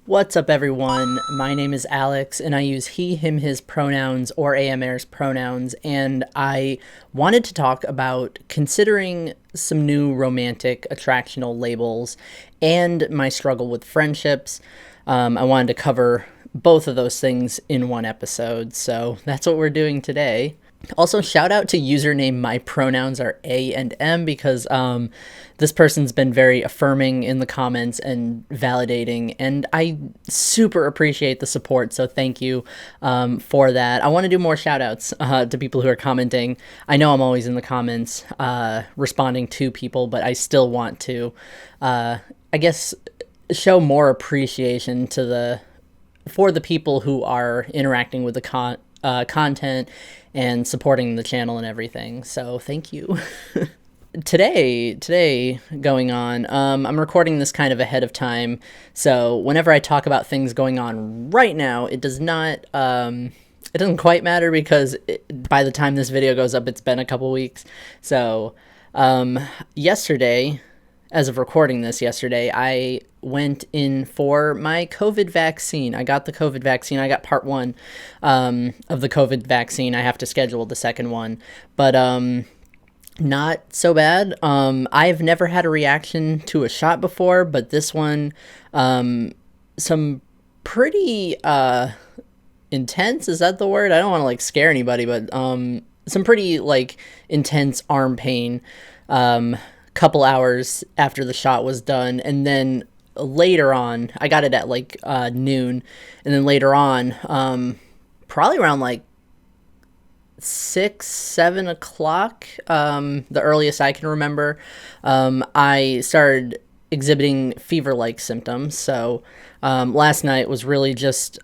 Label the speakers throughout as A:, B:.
A: What's up, everyone? My name is Alex, and I use he, him, his pronouns or AMR's pronouns, and I wanted to talk about considering some new romantic attractional labels and my struggle with friendships. I wanted to cover both of those things in one episode, so that's what we're doing today. Also, shout out to username my pronouns are A and M because this person's been very affirming in the comments and validating, and I super appreciate the support, so thank you for that. I want to do more shout outs to people who are commenting. I know I'm always in the comments responding to people, but I still want to, I guess, show more appreciation to for the people who are interacting with the content and supporting the channel and everything. So thank you. Today going on, I'm recording this kind of ahead of time. So whenever I talk about things going on right now, it does not, it doesn't quite matter because by the time this video goes up, it's been a couple weeks. So, yesterday, as of recording this yesterday, I went in for my COVID vaccine. I got the COVID vaccine. I got part one of the COVID vaccine. I have to schedule the second one, but not so bad. I've never had a reaction to a shot before, but this one, some pretty intense, is that the word? I don't want to like scare anybody, but some pretty like intense arm pain. Couple hours after the shot was done, and then later on, I got it at like noon, and then later on, probably around like 6-7 o'clock, the earliest I can remember, I started exhibiting fever-like symptoms. So last night was really just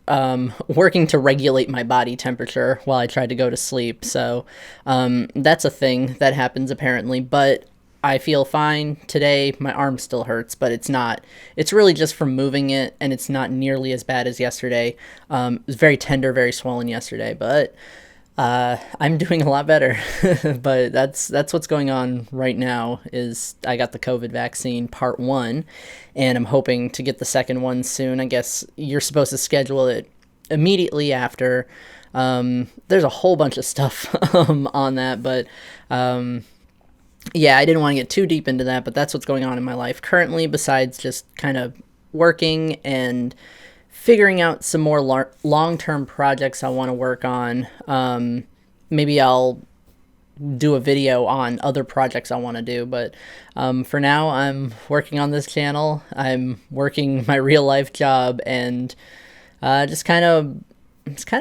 A: working to regulate my body temperature while I tried to go to sleep. So that's a thing that happens apparently, but I feel fine today. My arm still hurts, but it's really just from moving it, and it's not nearly as bad as yesterday. It was very tender, very swollen yesterday, but I'm doing a lot better. But that's what's going on right now. Is I got the COVID vaccine part one, and I'm hoping to get the second one soon. I guess you're supposed to schedule it immediately after. There's a whole bunch of stuff on that, but yeah, I didn't want to get too deep into that, but that's what's going on in my life currently, besides just kind of working and figuring out some more long-term projects I want to work on. Maybe I'll do a video on other projects I want to do, but for now, I'm working on this channel. I'm working my real-life job and just kind of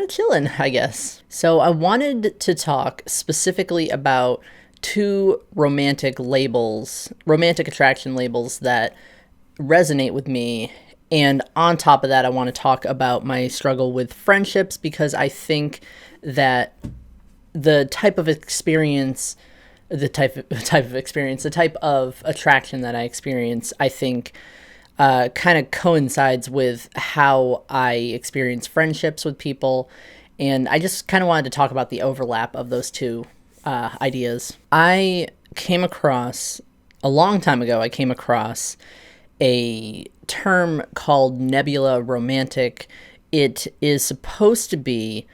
A: chilling, I guess. So I wanted to talk specifically about two romantic attraction labels that resonate with me. And on top of that, I want to talk about my struggle with friendships, because I think that the type of attraction that I experience, I think kind of coincides with how I experience friendships with people. And I just kind of wanted to talk about the overlap of those two ideas. A long time ago, I came across a term called nebula romantic. It is supposed to be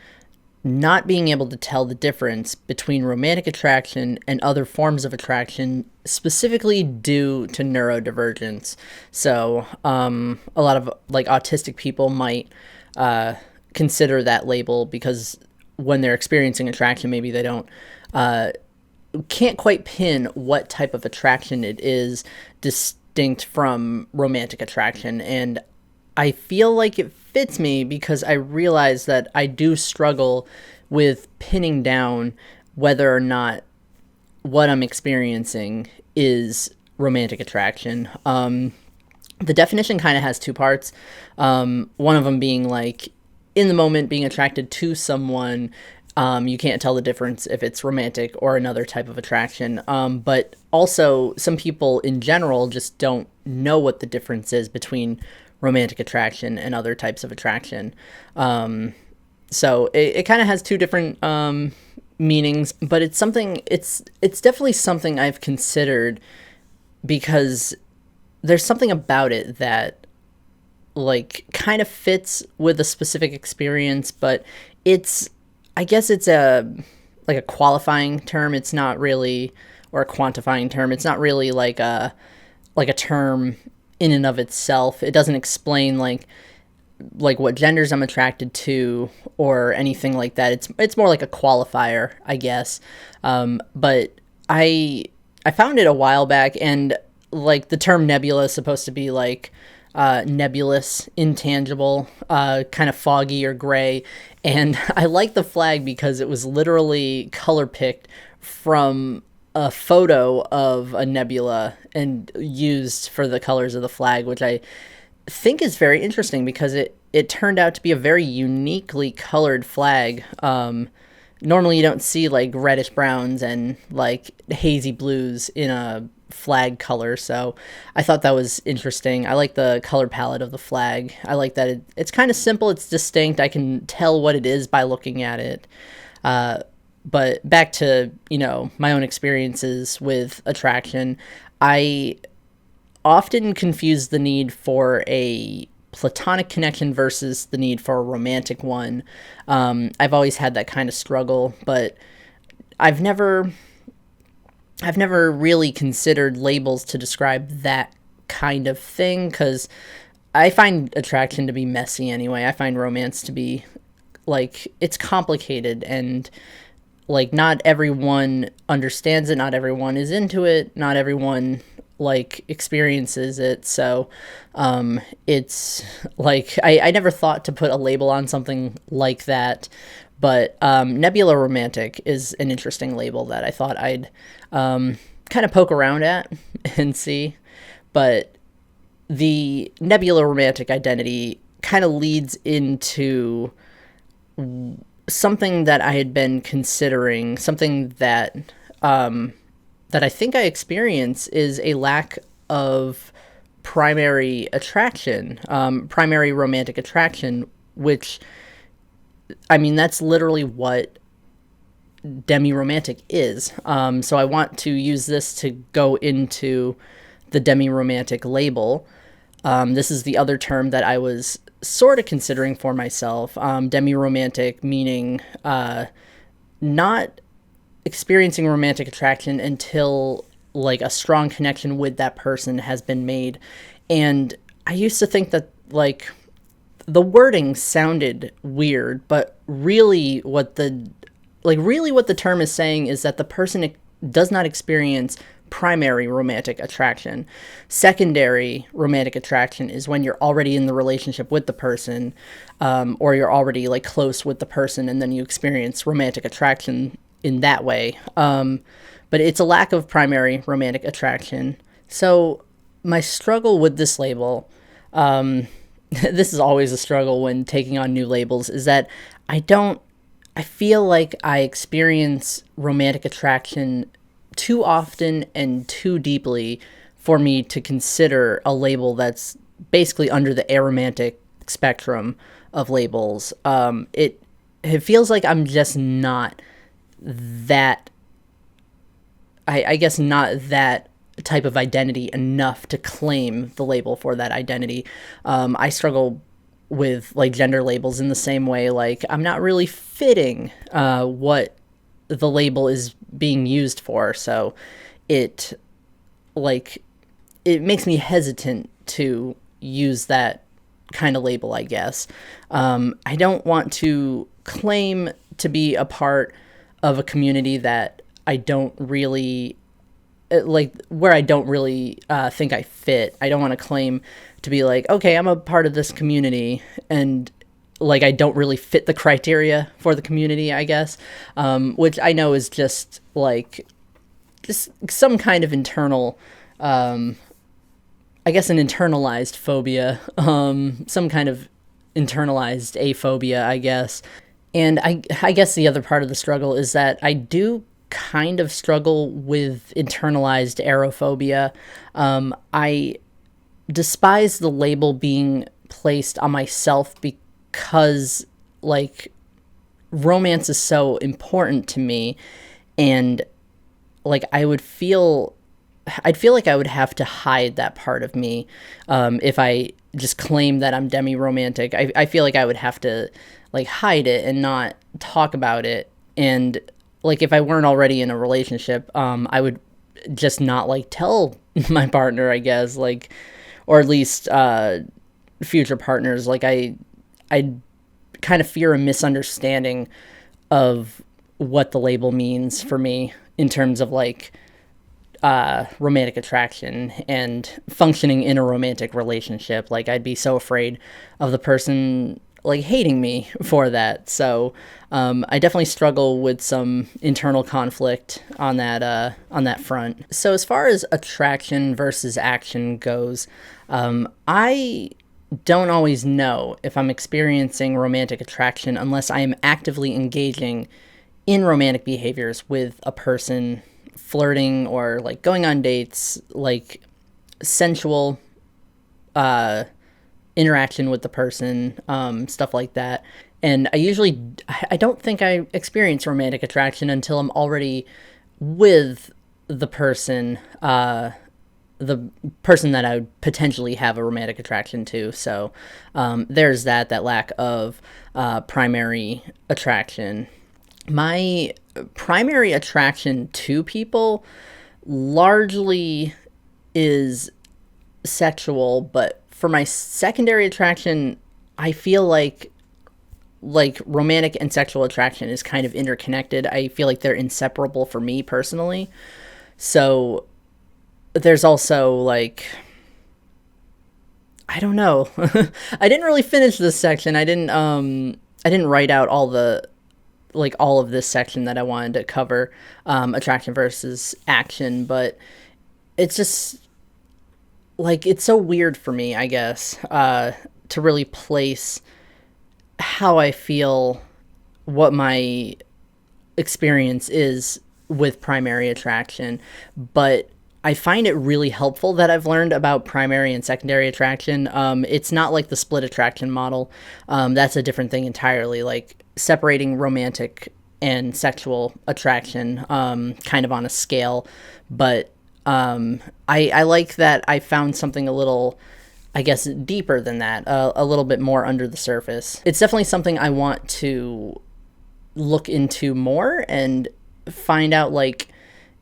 A: not being able to tell the difference between romantic attraction and other forms of attraction, specifically due to neurodivergence. So a lot of like autistic people might consider that label, because when they're experiencing attraction, maybe they can't quite pin what type of attraction it is distinct from romantic attraction. And I feel like it fits me because I realize that I do struggle with pinning down whether or not what I'm experiencing is romantic attraction. The definition kind of has two parts. One of them being like in the moment being attracted to someone. You can't tell the difference if it's romantic or another type of attraction. But also, some people in general just don't know what the difference is between romantic attraction and other types of attraction. So it kind of has two different meanings, but it's definitely something I've considered, because there's something about it that like kind of fits with a specific experience, but it's I guess it's a like a qualifying term. It's not really, or a quantifying term. It's not really like a term in and of itself. It doesn't explain like what genders I'm attracted to or anything like that. It's more like a qualifier, I guess. But I found it a while back, and like the term nebula is supposed to be like nebulous, intangible, kind of foggy or gray. And I like the flag because it was literally color picked from a photo of a nebula and used for the colors of the flag, which I think is very interesting because it turned out to be a very uniquely colored flag. Normally you don't see like reddish browns and like hazy blues in a flag color, so I thought that was interesting. I like the color palette of the flag. I like that it's kind of simple, it's distinct. I can tell what it is by looking at it. But back to, my own experiences with attraction, I often confuse the need for a platonic connection versus the need for a romantic one. I've always had that kind of struggle, but I've never really considered labels to describe that kind of thing, because I find attraction to be messy anyway. I find romance to be like, it's complicated, and like not everyone understands it, not everyone is into it, not everyone like experiences it. So it's like I never thought to put a label on something like that, but nebula romantic is an interesting label that I thought I'd kind of poke around at and see. But the nebula romantic identity kind of leads into something that I had been considering, something that that I think I experience, is a lack of primary attraction, primary romantic attraction, which, I mean, that's literally what demi-romantic is. So I want to use this to go into the demi-romantic label. This is the other term that I was sort of considering for myself. Demi-romantic meaning not experiencing romantic attraction until like a strong connection with that person has been made. And I used to think that like the wording sounded weird, but really what the term is saying is that the person does not experience primary romantic attraction. Secondary romantic attraction is when you're already in the relationship with the person, or you're already like close with the person, and then you experience romantic attraction in that way. But it's a lack of primary romantic attraction. So my struggle with this label, this is always a struggle when taking on new labels, is that I feel like I experience romantic attraction too often and too deeply for me to consider a label that's basically under the aromantic spectrum of labels. It feels like I'm just not that, I guess not that type of identity enough to claim the label for that identity. I struggle with like gender labels in the same way. Like, I'm not really fitting what the label is being used for, so it makes me hesitant to use that kind of label, I guess. I don't want to claim to be a part of a community that I don't really where I don't really think I fit. I don't want to claim to be like, okay, I'm a part of this community, and like I don't really fit the criteria for the community, I guess, which I know is just some kind of internal, I guess an internalized phobia, some kind of internalized aphobia, I guess. And I guess the other part of the struggle is that I do kind of struggle with internalized aerophobia. I despise the label being placed on myself because like romance is so important to me, and like I would feel I'd feel like I would have to hide that part of me if I just claim that I'm demi-romantic. I feel like I would have to like hide it and not talk about it. And like if I weren't already in a relationship, I would just not like tell my partner, I guess, like, or at least future partners. Like I kind of fear a misunderstanding of what the label means for me in terms of like romantic attraction and functioning in a romantic relationship. Like I'd be so afraid of the person like hating me for that. So I definitely struggle with some internal conflict on that front. So as far as attraction versus action goes, I don't always know if I'm experiencing romantic attraction unless I am actively engaging in romantic behaviors with a person, flirting or like going on dates, like sensual interaction with the person, stuff like that. And I don't think I experience romantic attraction until I'm already with the person, the person that I would potentially have a romantic attraction to. So there's that lack of primary attraction. My primary attraction to people largely is sexual, but for my secondary attraction, I feel like romantic and sexual attraction is kind of interconnected. I feel like they're inseparable for me personally. So there's also like, I don't know. I didn't really finish this section. I didn't write out all of this section that I wanted to cover, attraction versus action, but it's just like, it's so weird for me, I guess, to really place how I feel, what my experience is with primary attraction. But I find it really helpful that I've learned about primary and secondary attraction. It's not like the split attraction model. That's a different thing entirely, like separating romantic and sexual attraction, kind of on a scale. But I like that I found something a little, I guess, deeper than that, a little bit more under the surface. It's definitely something I want to look into more and find out, like,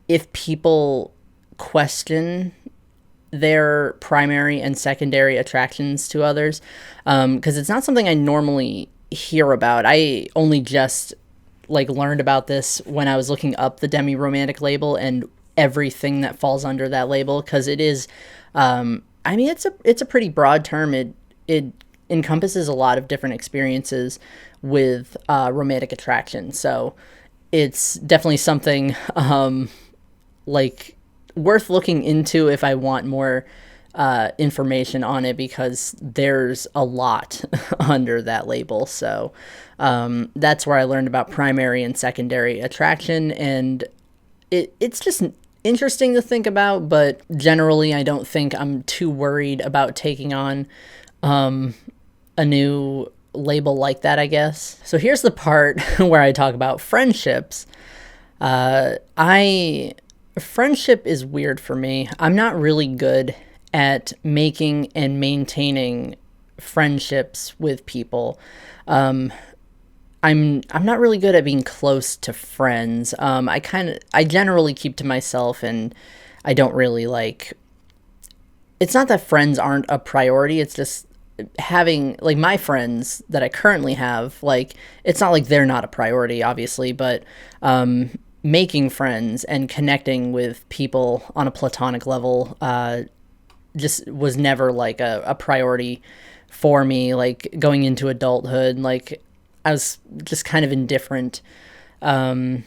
A: if people question their primary and secondary attractions to others, because it's not something I normally hear about. I only just like learned about this when I was looking up the demi-romantic label and everything that falls under that label, because it is I mean, it's a pretty broad term. It encompasses a lot of different experiences with romantic attraction. So it's definitely something like worth looking into if I want more information on it, because there's a lot under that label. So that's where I learned about primary and secondary attraction, and it's just interesting to think about, but generally I don't think I'm too worried about taking on a new label like that, I guess. So here's the part where I talk about friendships. Friendship is weird for me. I'm not really good at making and maintaining friendships with people. I'm not really good at being close to friends. I generally keep to myself, and I don't really like, it's not that friends aren't a priority. It's just having, like, my friends that I currently have, like, it's not like they're not a priority, obviously, but making friends and connecting with people on a platonic level just was never like a priority for me. Like going into adulthood, like I was just kind of indifferent about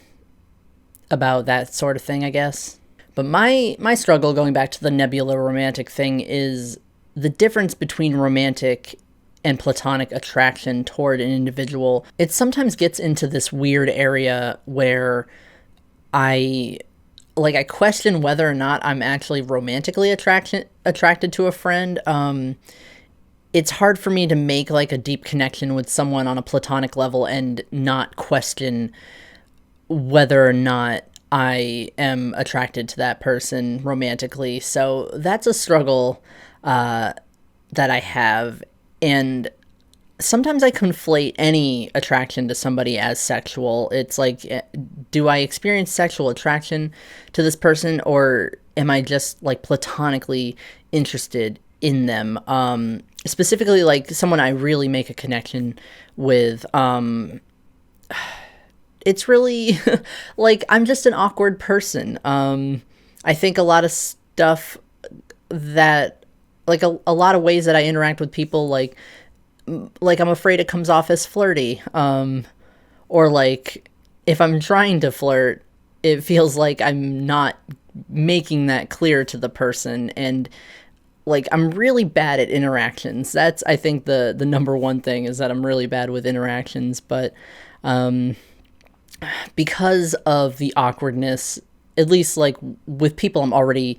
A: that sort of thing, I guess. But my struggle, going back to the nebula romantic thing, is the difference between romantic and platonic attraction toward an individual. It sometimes gets into this weird area where I question whether or not I'm actually romantically attracted to a friend. It's hard for me to make like a deep connection with someone on a platonic level and not question whether or not I am attracted to that person romantically. So that's a struggle that I have. And sometimes I conflate any attraction to somebody as sexual. It's like, do I experience sexual attraction to this person, or am I just like platonically interested in them? Specifically, like someone I really make a connection with. It's really like I'm just an awkward person. I think a lot of stuff that, like a lot of ways that I interact with people, like I'm afraid it comes off as flirty, or like if I'm trying to flirt, it feels like I'm not making that clear to the person, and like I'm really bad at interactions. That's, I think, the number one thing is that I'm really bad with interactions. But because of the awkwardness, at least like with people I'm already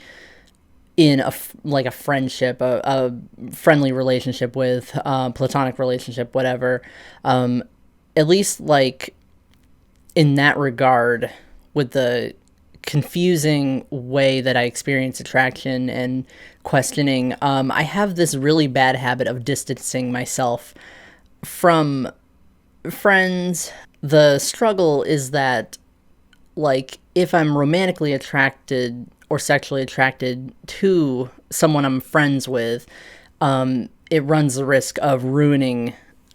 A: in like a friendship, a friendly relationship with, platonic relationship, whatever. At least like in that regard, with the confusing way that I experience attraction and questioning, I have this really bad habit of distancing myself from friends. The struggle is that, like, if I'm romantically attracted or sexually attracted to someone I'm friends with, it runs the risk of ruining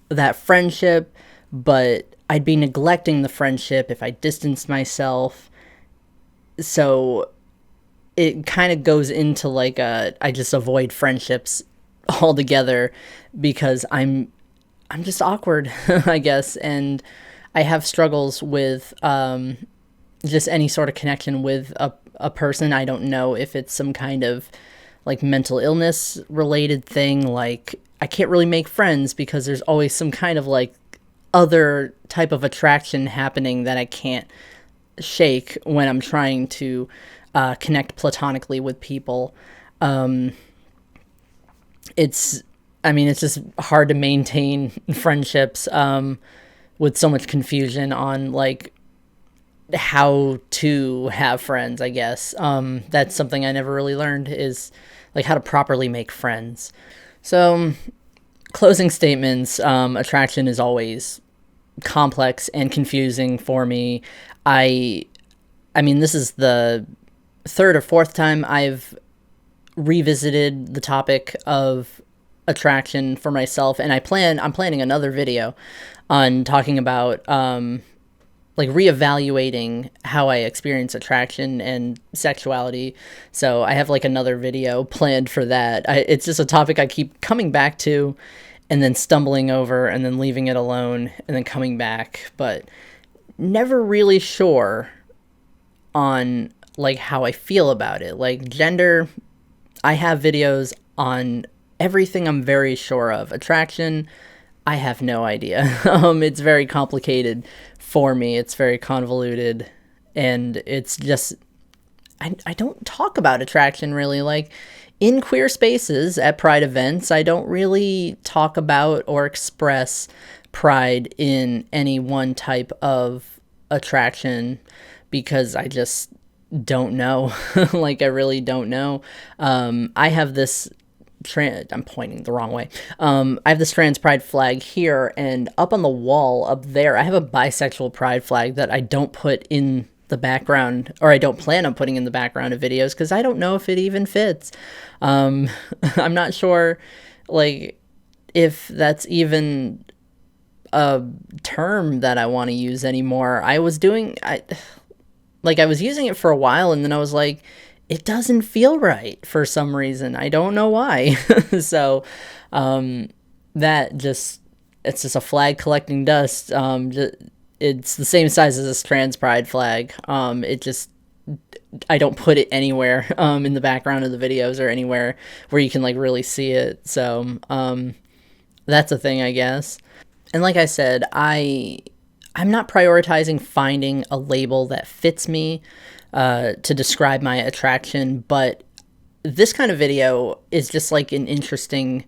A: that friendship, but I'd be neglecting the friendship if I distanced myself. So it kind of goes into like I just avoid friendships altogether because I'm just awkward, I guess, and I have struggles with just any sort of connection with a person. I don't know if it's some kind of like mental illness related thing. Like I can't really make friends because there's always some kind of like other type of attraction happening that I can't shake when I'm trying to connect platonically with people. It's, I mean, it's just hard to maintain friendships with so much confusion on like how to have friends, I guess. That's something I never really learned, is like how to properly make friends. So, closing statements, attraction is always complex and confusing for me. I mean, this is the third or fourth time I've revisited the topic of attraction for myself, and I'm planning another video on talking about like reevaluating how I experience attraction and sexuality. So I have like another video planned for that. It's just a topic I keep coming back to and then stumbling over and then leaving it alone and then coming back, but never really sure on like how I feel about it. Like gender, I have videos on everything I'm very sure of. Attraction, I have no idea. It's very complicated for me. It's very convoluted, and it's just I don't talk about attraction really. Like in queer spaces at pride events, I don't really talk about or express pride in any one type of attraction because I just don't know. Like I really don't know. I have this I'm pointing the wrong way. I have this trans pride flag here, and up on the wall up there, I have a bisexual pride flag that I don't put in the background, or I don't plan on putting in the background of videos because I don't know if it even fits. I'm not sure, like, if that's even a term that I want to use anymore. I was using it for a while, and then I was like, it doesn't feel right for some reason. I don't know why. So it's just a flag collecting dust. It's the same size as this trans pride flag. I don't put it anywhere in the background of the videos or anywhere where you can like really see it. So that's a thing, I guess. And like I said, I'm not prioritizing finding a label that fits me to describe my attraction, but this kind of video is just like an interesting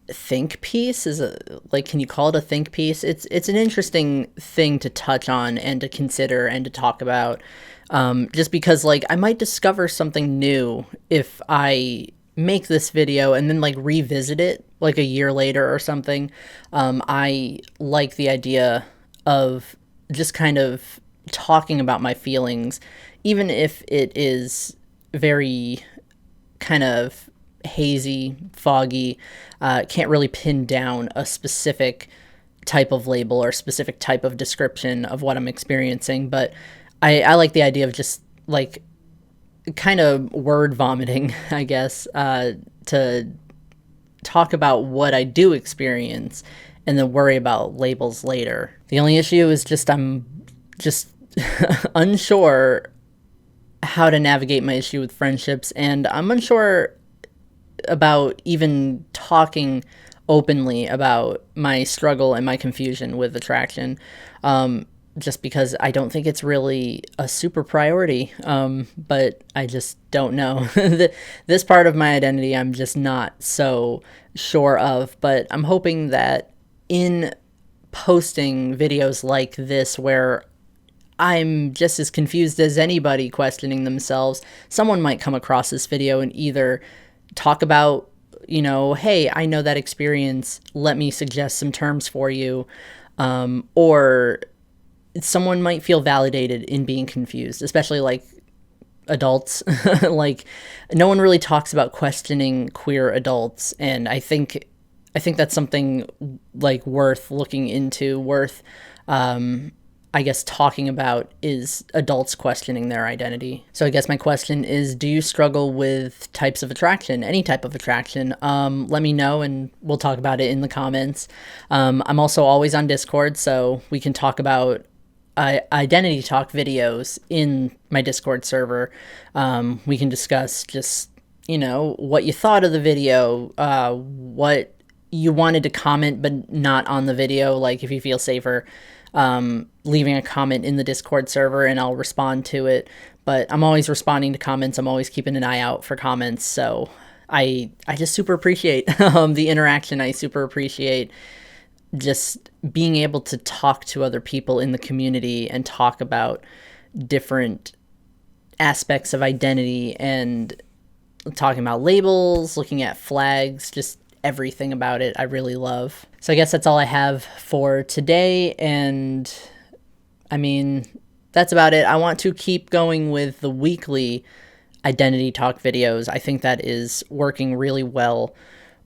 A: think piece is a, like, can you call it a think piece? It's an interesting thing to touch on and to consider and to talk about, just because like I might discover something new if I make this video and then like revisit it like a year later or something. I like the idea of just kind of talking about my feelings, even if it is very kind of hazy, foggy, can't really pin down a specific type of label or specific type of description of what I'm experiencing. But I like the idea of just like kind of word vomiting, I guess, to talk about what I do experience and then worry about labels later. The only issue is just I'm just unsure how to navigate my issue with friendships, and I'm unsure about even talking openly about my struggle and my confusion with attraction, just because I don't think it's really a super priority, but I just don't know. This part of my identity I'm just not so sure of, but I'm hoping that in posting videos like this where I'm just as confused as anybody questioning themselves, someone might come across this video and either talk about, hey, I know that experience, let me suggest some terms for you, or someone might feel validated in being confused, especially like adults. Like, no one really talks about questioning queer adults, and I think that's something like worth looking into, worth I guess talking about, is adults questioning their identity. So I guess my question is, do you struggle with types of attraction, any type of attraction? Let me know and we'll talk about it in the comments. I'm also always on Discord, so we can talk about identity talk videos in my Discord server. We can discuss just, what you thought of the video, what you wanted to comment but not on the video, like if you feel safer leaving a comment in the Discord server and I'll respond to it. But I'm always responding to comments. I'm always keeping an eye out for comments. So I just super appreciate the interaction. I super appreciate just being able to talk to other people in the community and talk about different aspects of identity and talking about labels, looking at flags, just everything about it I really love. So I guess that's all I have for today, and I mean, that's about it. I want to keep going with the weekly identity talk videos. I think that is working really well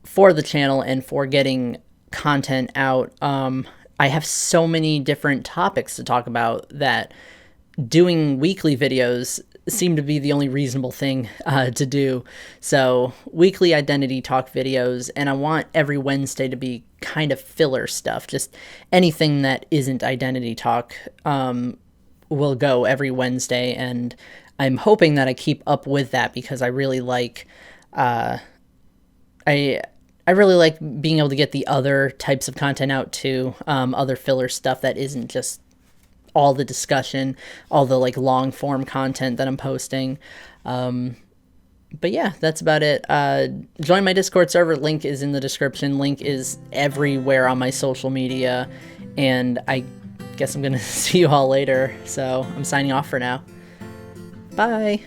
A: for the channel and for getting content out. I have so many different topics to talk about that doing weekly videos seem to be the only reasonable thing to do. So weekly identity talk videos, and I want every Wednesday to be kind of filler stuff. Just anything that isn't identity talk will go every Wednesday, and I'm hoping that I keep up with that because I really like I really like being able to get the other types of content out too, other filler stuff that isn't just all the discussion, all the like long form content that I'm posting. But yeah, that's about it. Join my Discord server. Link is in the description. Link is everywhere on my social media. And I guess I'm going to see you all later. So I'm signing off for now. Bye.